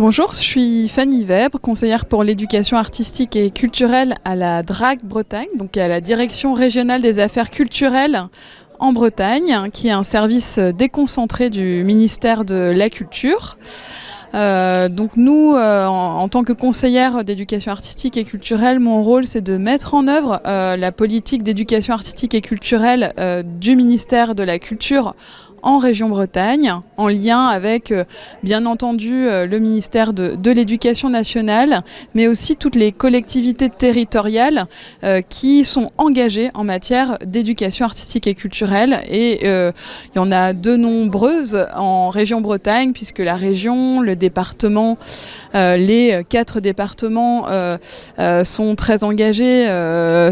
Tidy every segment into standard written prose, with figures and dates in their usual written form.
Bonjour, je suis Fanny Weber, conseillère pour l'éducation artistique et culturelle à la DRAC Bretagne, donc à la Direction régionale des affaires culturelles en Bretagne, qui est un service déconcentré du ministère de la Culture. Donc nous, en tant que conseillère d'éducation artistique et culturelle, mon rôle c'est de mettre en œuvre la politique d'éducation artistique et culturelle du ministère de la Culture en région Bretagne, en lien avec, bien entendu, le ministère de l'Éducation nationale, mais aussi toutes les collectivités territoriales qui sont engagées en matière d'éducation artistique et culturelle. Et il y en a de nombreuses en région Bretagne, puisque la région, le département, les 4 départements sont très engagés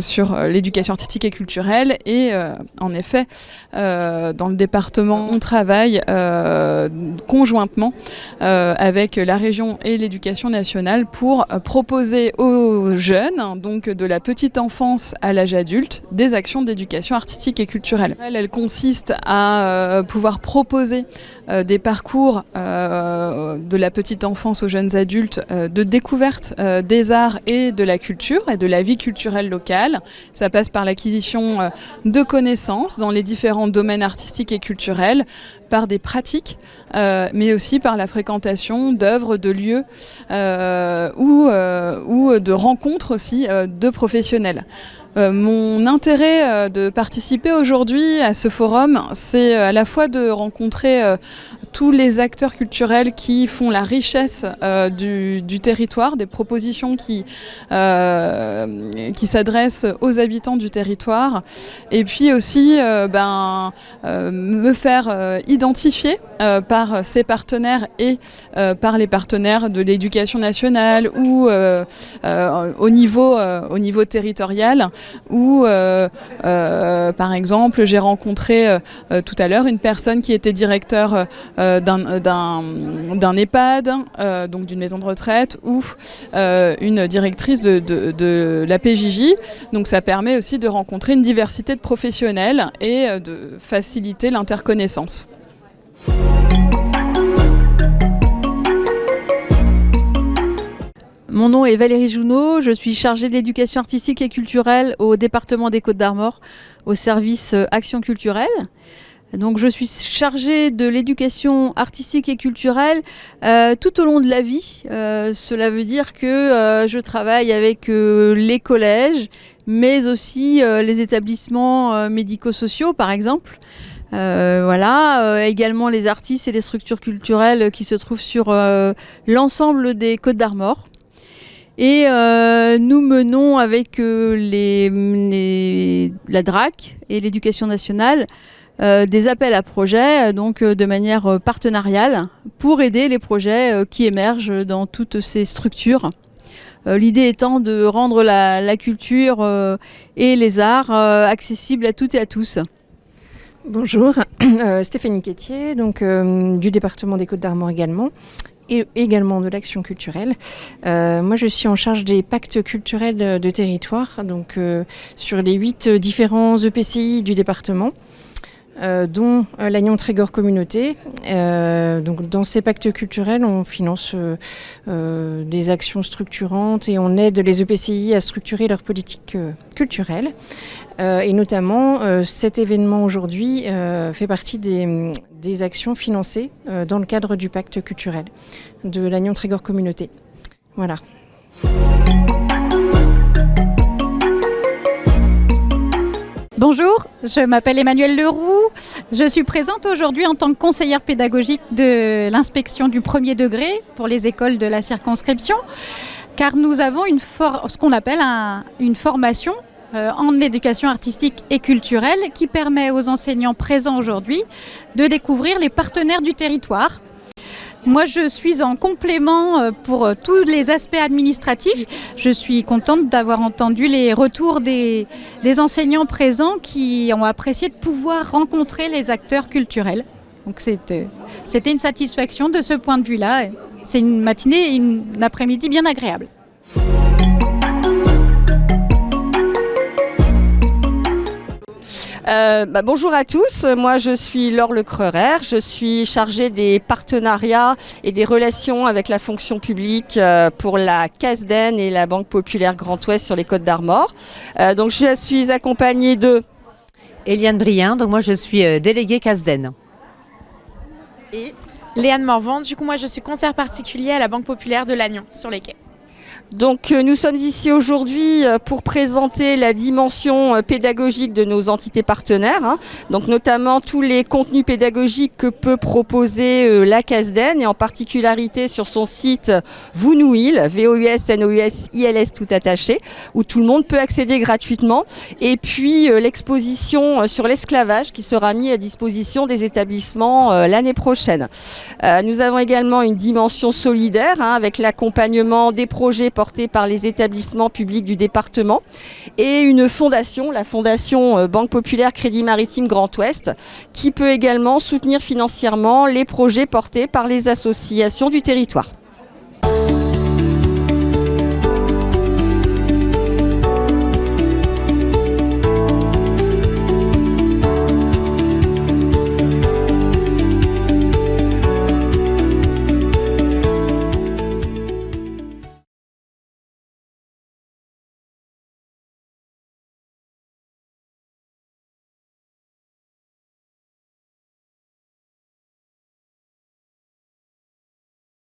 sur l'éducation artistique et culturelle. Et en effet, dans le département, on travaille conjointement avec la région et l'éducation nationale pour proposer aux jeunes, donc de la petite enfance à l'âge adulte, des actions d'éducation artistique et culturelle. Elle consiste à pouvoir proposer des parcours de la petite enfance aux jeunes adultes de découverte des arts et de la culture et de la vie culturelle locale. Ça passe par l'acquisition de connaissances dans les différents domaines artistiques et culturels, par des pratiques, mais aussi par la fréquentation d'œuvres, de lieux ou de rencontres aussi de professionnels. Mon intérêt de participer aujourd'hui à ce forum, c'est à la fois de rencontrer tous les acteurs culturels qui font la richesse du territoire, des propositions qui s'adressent aux habitants du territoire, et puis aussi me faire identifier par ces partenaires et par les partenaires de l'éducation nationale ou au niveau territorial, où par exemple j'ai rencontré tout à l'heure une personne qui était directeur d'un EHPAD, donc d'une maison de retraite, ou une directrice de la PJJ. Donc ça permet aussi de rencontrer une diversité de professionnels et de faciliter l'interconnaissance. Mon nom est Valérie Jounot, je suis chargée de l'éducation artistique et culturelle au département des Côtes-d'Armor, au service Action culturelle. Donc je suis chargée de l'éducation artistique et culturelle tout au long de la vie. Cela veut dire que je travaille avec les collèges, mais aussi les établissements médico-sociaux par exemple. Également les artistes et les structures culturelles qui se trouvent sur l'ensemble des Côtes-d'Armor. Et nous menons avec la DRAC et l'Éducation nationale des appels à projets, donc de manière partenariale, pour aider les projets qui émergent dans toutes ces structures. L'idée étant de rendre la culture et les arts accessibles à toutes et à tous. Bonjour, Stéphanie Quétier, donc, du département des Côtes-d'Armor également, et également de l'action culturelle. Moi, je suis en charge des pactes culturels de territoire, donc sur les 8 différents EPCI du département, dont l'Agnon Trégor Communauté. Donc, dans ces pactes culturels, on finance des actions structurantes et on aide les EPCI à structurer leur politique culturelle. Et notamment, cet événement aujourd'hui fait partie des actions financées dans le cadre du pacte culturel de l'Agnon Trégor Communauté. Voilà. Bonjour, je m'appelle Emmanuelle Leroux. Je suis présente aujourd'hui en tant que conseillère pédagogique de l'inspection du premier degré pour les écoles de la circonscription, car nous avons ce qu'on appelle une formation en éducation artistique et culturelle qui permet aux enseignants présents aujourd'hui de découvrir les partenaires du territoire. Moi, je suis en complément pour tous les aspects administratifs. Je suis contente d'avoir entendu les retours des enseignants présents qui ont apprécié de pouvoir rencontrer les acteurs culturels. Donc c'était une satisfaction de ce point de vue-là. C'est une matinée et une après-midi bien agréable. Bonjour à tous, moi je suis Laure Lecreurer, je suis chargée des partenariats et des relations avec la fonction publique pour la CASDEN et la Banque Populaire Grand Ouest sur les Côtes d'Armor. Donc je suis accompagnée de Eliane Brien, donc moi je suis déléguée CASDEN. Et Léane Morvan, du coup moi je suis conseillère particulier à la Banque Populaire de Lannion sur les quais. Donc nous sommes ici aujourd'hui pour présenter la dimension pédagogique de nos entités partenaires, donc notamment tous les contenus pédagogiques que peut proposer la CASDEN et en particularité sur son site Vounouil, VOUS-NOUS-ILS tout attaché, où tout le monde peut accéder gratuitement. Et puis l'exposition sur l'esclavage qui sera mise à disposition des établissements l'année prochaine. Nous avons également une dimension solidaire avec l'accompagnement des projets portés par les établissements publics du département et une fondation, la fondation Banque Populaire Crédit Maritime Grand Ouest, qui peut également soutenir financièrement les projets portés par les associations du territoire.